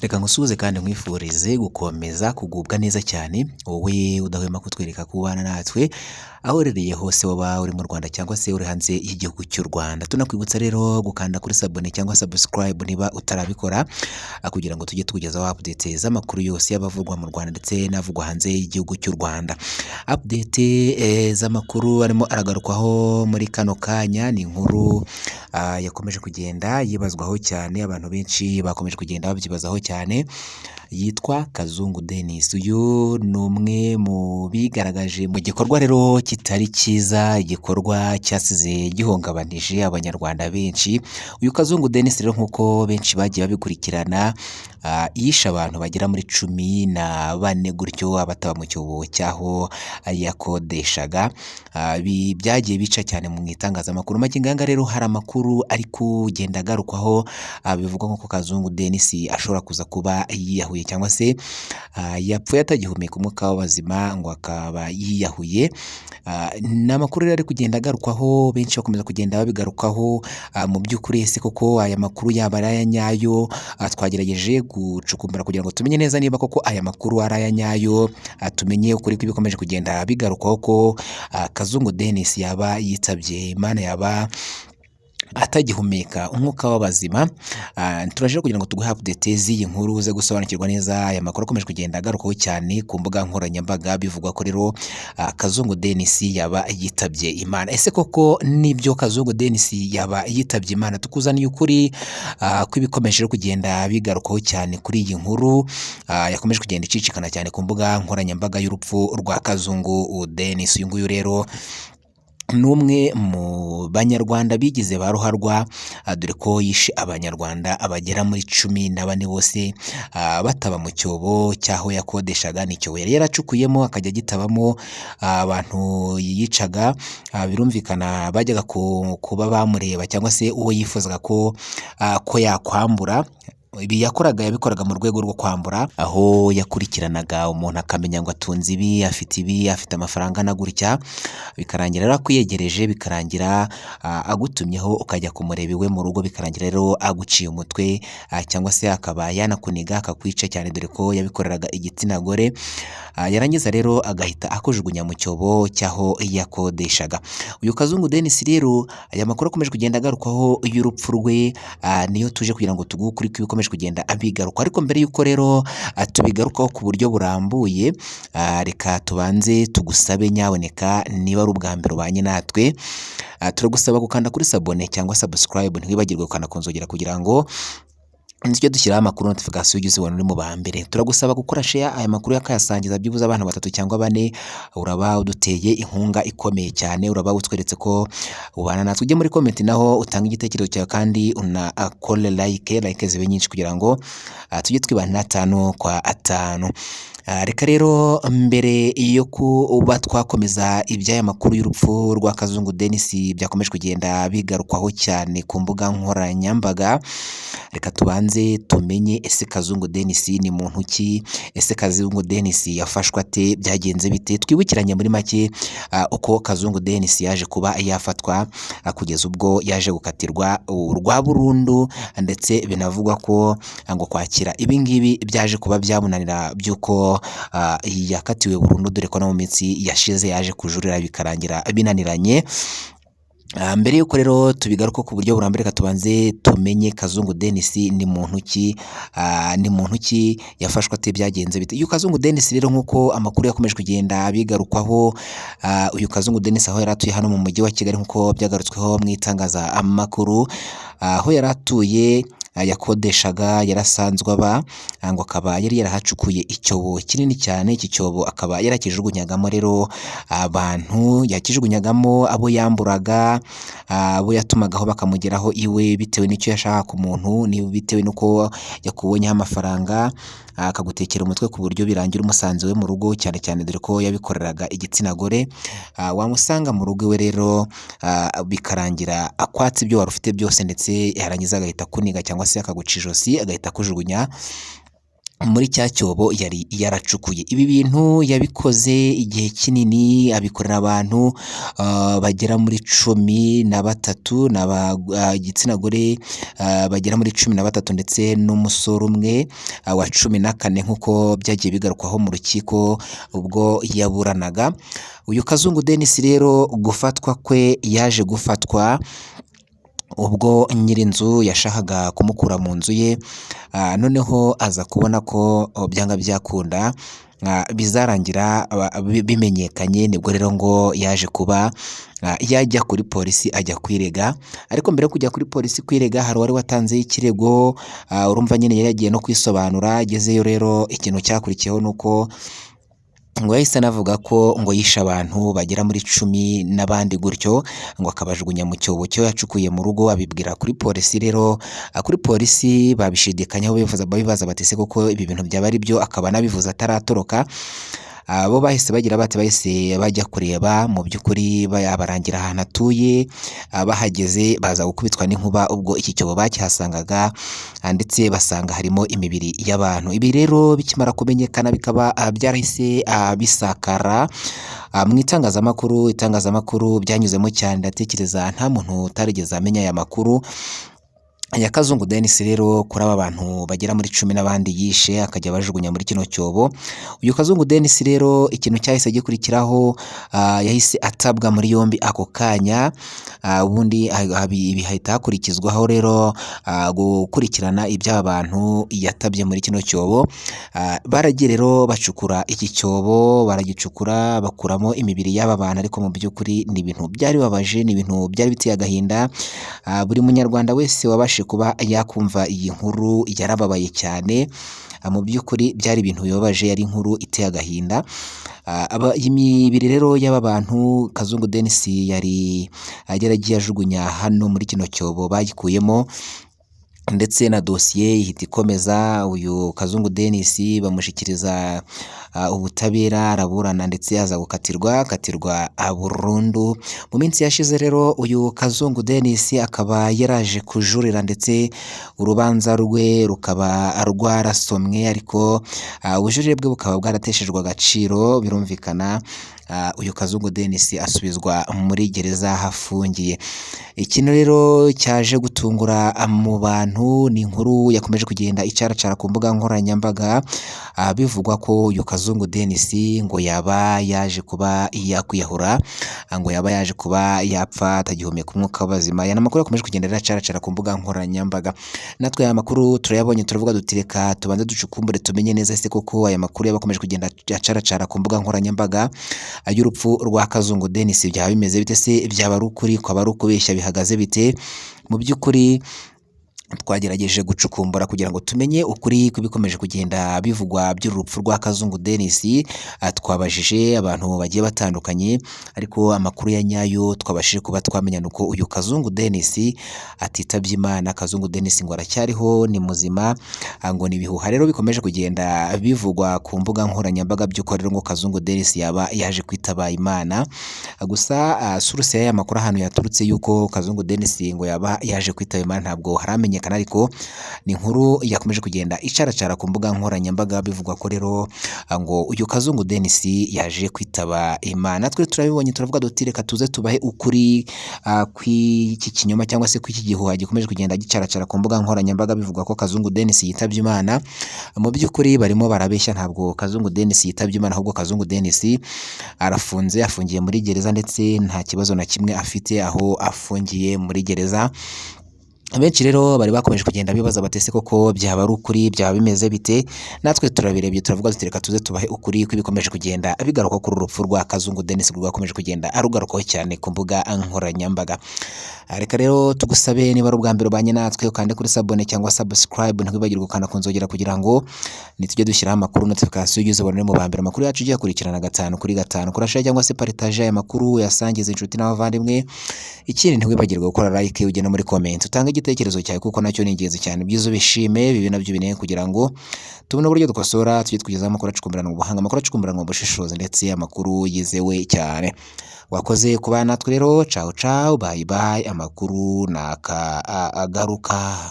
Reka ngusuhuze kandi nkwifurize gukomeza kugubwa neza cyane, wowe udahwema kutwereka ko ubana natwe, aho uherereye hose waba uri mu Rwanda cyangwa se uri hanze y'igihugu cy'u Rwanda. Tunakwibutsa rero gukanda kuri sabone cyangwa subscribe niba utarabikora, kugira ngo tujye tukugezaho update z'amakuru yose y'abavugwa mu Rwanda ndetse n'avugwa hanze y'igihugu cy'u Rwanda. Update z'amakuru arimo aragarukwaho muri kano kanya ni inkuru yakomeje kugenda yibazwaho cyane, abantu benshi bakomeje kugenda babyibazaho cyane, yitwa Kazungu Denis. Uyu ni umwe mu bigaragaje mu gikorwa rero kitari cyiza, igikorwa cyasize gihungabanije abanyarwanda benshi. Uyu Kazungu Denis rero nk'uko benshi bagiye babikurikirana, yishe abantu bagera muri 14 gutyo abataba mu cyobo cyaho yakodeshaga. Byagiye bica cyane mu itangazamakuru. Maginganga rero hari amakuru ari kugenda agarukwaho, bivugwa nk'uko Kazungu Denis ashobora kuza kuba yiyahuye cyangwa se yapfuye atagihumeka umwuka w'abazima ngo akaba yiyahuye. Ni amakuru rero ari kugenda agarukwaho, benshi bakomeza kugenda babigarukaho. Mu by'ukuri ese koko aya makuru yaba ari aya nyayo? Twagerageje gucukumbura kugira ngo tumenye neza niba koko aya makuru ari aya nyayo, tumenye ukuri kw'ibikomeje kugenda bigarukwaho ko Kazungu Denis yaba yitabye Imana, yaba atagihumeka umwuka w'abazima. Turaje kugira ngo tuguhe update z'iyi nkuru uze gusobanukirwa neza aya makuru akomeje kugenda agarukaho cyane ku mbuga nkoranyambaga, bivugwa ko rero Kazungu Denis yaba yitabye Imana. Ese koko nibyo Kazungu Denis yaba yitabye Imana? Tukuzaniye ukuri kw'ibikomeje kugenda bigarukaho cyane kuri iyi nkuru yakomeje kugenda icicikana cyane ku mbuga nkoranyambaga y'urupfu rwa Kazungu Denis. Uyu nguyu rero n'umwe mu banyarwanda bigize ba ruharwa, dore ko yishe abanyarwanda abagera muri 14 bose bataba mu cyobo cyaho yakodeshaga. Ni icyobo yari yaracukuyemo akajya gitabamo abantu yicaga. Birumvikana bajyaga kuba bamureba cyangwa se uwo yifuzaga ko yakwambura. Ibi yabikoraga mu rwego rwo kwambura, aho yakurikiranaga umuntu akamenya ngo atunze ibi, afite amafaranga na gutya, bikarangira rero akwiyegereje, bikarangira agutumyeho ukajya kumureba iwe mu rugo, bikarangira rero aguciye umutwe, cyangwa se akaba yanakuniga akakwica cyane, dore ko yabikoreraga igitsina gore. Yarangiza rero agahita akujugunya mu cyobo cyaho yakodeshaga. Uyu Kazungu Denis rero aya makuru akomeje kugenda agarukwaho y'urupfu rwe, niyo tuje kugira ngo tuguhe ukuri kw'ibikomeje kugenda abigaruka. Ariko mbere y'uko rero tubigarukaho ku buryo burambuye, reka tubanze tugusabe nyaboneka, niba ari ubwa mbere ubanye natwe, turagusaba gukanda kuri sabone cyangwa subscribe, ntiwibagirwe gukanda ku nzogera kugira ngo nizyo dushyiraho amakuru notification ujye uzibona uri mu ba mbere. Turagusaba gukora share aya makuru yakayasangiza byibuze abantu 3 cyangwa 4, uraba uduteye inkunga ikomeye cyane, uraba utweretse ko ubana natwe. Ujye muri comment naho utanga igitekerezo cyawe kandi unakole like zibe nyinshi kugira ngo tujye twibana 5 kwa 5. Reka rero mbere yo kuba twakomeza iby'aya makuru y'urupfu rwa Kazungu Denis byakomeje kugenda bigarukwaho cyane ku mbuga nkoranyambaga, reka tubanze tumenye ese Kazungu Denis ni muntu ki? Ese Kazungu Denis yafashwe ate? Byagenze bite? Twibukiranye muri make uko Kazungu Denis yaje kuba yafatwa kugeza ubwo yaje gukatirwa urwa burundu, ndetse binavugwa ko ngo kwakira ibi ngibi byaje kuba byamunanira, byuko yakatiwe burundu, dore ko no mu minsi yashize yaje kujurira bikarangira binaniranye. Mbere yuko rero tubigaruka ku buryo burambuye, reka tubanze tumenye Kazungu Denis ni muntu ki? Ni muntu ki? Yafashwe ate? Byagenze bite? Uyu Kazungu Denis rero nk'uko amakuru yakomeje kugenda bigarukwaho, uyu Kazungu Denis aho yari atuye hano mu mujyi wa Kigali nk'uko byagarutsweho mu itangazamakuru, aho yari atuye yakodeshaga, yarasanzwe aba ngo akaba yari yarahacukuye icyobo kinini cyane. Iki cyobo akaba yarakijugunyagamo rero abantu, yakijugunyagamo abo yamburaga, abo yatumagaho bakamugeraho iwe bitewe n'icyo yashaka ku muntu, bitewe n'uko yakubonyeho amafaranga, akagutekera umutwe ku buryo birangira umusanze we mu rugo, cyane cyane dore ko yabikoreraga igitsina gore. Wamusanga mu rugo iwe rero, bikarangira akwatse ibyo wari ufite byose, ndetse yarangiza agahita akuniga cyangwa se akaguca ijosi agahita akujugunya muri cya cyobo yari yaracukuye. Ibi bintu yabikoze igihe kinini, abikorera abantu bagera muri 13 igitsina gore bagera muri 13 ndetse n'umusore umwe wa 14 nk'uko byagiye bigarukwaho mu rukiko ubwo yaburanaga. Uyu Kazungu Denis rero gufatwa kwe yaje gufatwa ubwo nyir'inzu yashakaga kumukura mu nzu ye, noneho aza kubona ko byanga byakunda bizarangira bimenyekanye, nibwo rero ngo yaje kuba yajya kuri polisi ajya kwirega. Ariko mbere yo kujya kuri polisi kwirega hari uwari watanzeho ikirego, urumva nyine yari yagiye no kwisobanura. Agezeyo rero ikintu cyakurikiyeho nuko ngo yahise anavuga ko ngo yishe abantu bagera muri 10 n'abandi gutyo, ngo akabajugunya mu cyobo cyo yacukuye mu rugo. Abibwira kuri polisi rero, kuri polisi babishidikanyaho bibaza bati se koko ibi bintu byaba ari byo, akaba nabivuze ataratoroka. Bo bahise bagira bati bahise bajya kureba mu by'ukuri barangira ahantu atuye. Bahageze baza gukubitwa n'inkuba ubwo iki cyobo bakihasangaga, ndetse basanga harimo imibiri y'abantu. Ibi rero bikimara kumenyekana bikaba byarahise bisakara mu itangazamakuru byanyuzemo cyane. Ndatekereza nta muntu utarigeze amenya aya makuru ya Kazungu Denis rero kuri aba bantu bagera muri 10 n'abandi yishe akajya bajugunya muri kino cyobo. Uyu Kazungu Denis rero ikintu cyahise gikurikiraho, yahise atabwa muri yombi ako kanya. Ubundi bihita hakurikizwaho rero gukurikirana iby'aba bantu yatabye muri kino cyobo. Baragiye rero bacukura iki cyobo, baragicukura bakuramo imibiri y'aba bantu, ariko mu by'ukuri ni ibintu byari babaje, ni ibintu byari biteye agahinda. Buri munyarwanda wese wabashe kuba yakumva iyi nkuru yarababaye cyane. Mu by'ukuri byari ibintu bibabaje, yari inkuru iteye agahinda. Imibiri rero y'aba bantu Kazungu Denis yari ageragiye ajugunya hano muri kino cyobo bayikuyemo, ndetse na dosiye ihita ikomeza. Uyu Kazungu Denis bamushikiriza ubutabera, araburana ndetse aza gukatirwa burundu. Mu minsi yashize rero uyu Kazungu Denis akaba yaraje kujurira, ndetse urubanza rwe rukaba rwarasomwe, ariko ubujurire bwe bukaba bwarateshejwe agaciro. Birumvikana uyu Kazungu Denis asubizwa muri gereza hafungiye. Ikintu rero cyaje gutungura mu bantu ni inkuru yakomeje kugenda icaracara ku mbuga nkoranyambaga, bivugwa ko uyu Kazungu Denis ngo yaba yaje kuba yakwiyahura, ngo yaba yaje kuba yapfa atagihumeka umwuka w'abazima. Yana makuru yakomeje kugenda icaracara ku mbuga nkoranyambaga. Natwe aya makuru turayabonye, turavuga dutireka tubanze ducukumbure tumenye neza se koko aya makuru yabakomeje kugenda acaracara ku mbuga nkoranyambaga y'urupfu rwa Kazungu Denis byaba bimeze bite se, byaba ari ukuri, kwaba ari ukubeshya, bihagaze bite? Mu by'ukuri twagerageje gucukumbura kugira ngo tumenye ukuri kw'ibikomeje kugenda bivugwa by'urupfu rwa Kazungu Denis. Twabajije abantu bagiye batandukanye, ariko amakuru ya nyayo twabashije kuba twamenya nuko uyu Kazungu Denis atitabye Imana. Kazungu Denis ngo aracyariho, ni muzima. Ngo ni ibihuha rero bikomeje kugenda bivugwa ku mbuga nkoranyambaga by'uko rero ngo Kazungu Denis yaba yaje kwitaba Imana. Gusa source y'aya makuru ahantu yaturutse yuko Kazungu Denis ngo yaba yaje kwitaba Imana ntabwo haramenye, ariko ni inkuru yakomeje kugenda icaracara ku mbuga nkoranyambaga bivugwa ko rero ngo uyu Kazungu Denis yaje kwitaba Imana. Natwe turabibonye, turavuga duti reka tuze tubahe ukuri kw'iki kinyoma cyangwa se kw'iki gihuha gikomeje kugenda gicaracara ku mbuga nkoranyambaga bivugwa ko Kazungu Denis yitabye Imana. Mu by'ukuri barimo barabeshya, ntabwo Kazungu Denis yitabye Imana, ahubwo Kazungu Denis arafunze, afungiye muri gereza, ndetse nta kibazo na kimwe afite aho afungiye muri gereza. Benshi rero bari bakomeje kugenda bibaza batese koko byaba ari ukuri, byaba bimeze bite? Natwe turabirebye turavuga dutereka tuze tubahe ukuri kw'ibikomeje kugenda bigaruka kuri urupfu rwa Kazungu Denis rwakomeje kugenda arugarukaho cyane ku mbuga nkoranyambaga. Reka rero tugusabe niba ari ubwa mbere ubanye natwe ukande kuri sabone cyangwa subscribe, ntiwibagirwe gukanda kunzogera kugira ngo nitujye dushyiraho amakuru notification ujye ubonera mu bambere amakuru yacu ugiye kurikirana 5 kuri 5. Kurashare cyangwa se partage aya makuru yasangiza inshuti n'abavandimwe. Ikindi ntiwibagirwe gukora like ugena muri comment, utange igitekerezo cyawe kuko nacyo ni ingenzi cyane. Byizo bishime bibi nabyo bineye kugira ngo tubone uburyo dukosora tujye twigezaho amakuru acukumburana ubuhanga, amakuru acukumburana ubushishozi, ndetse amakuru yizewe cyane. Wakoze kubana natwe rero, ciao ciao, bye bye. Amakuru naka agaruka.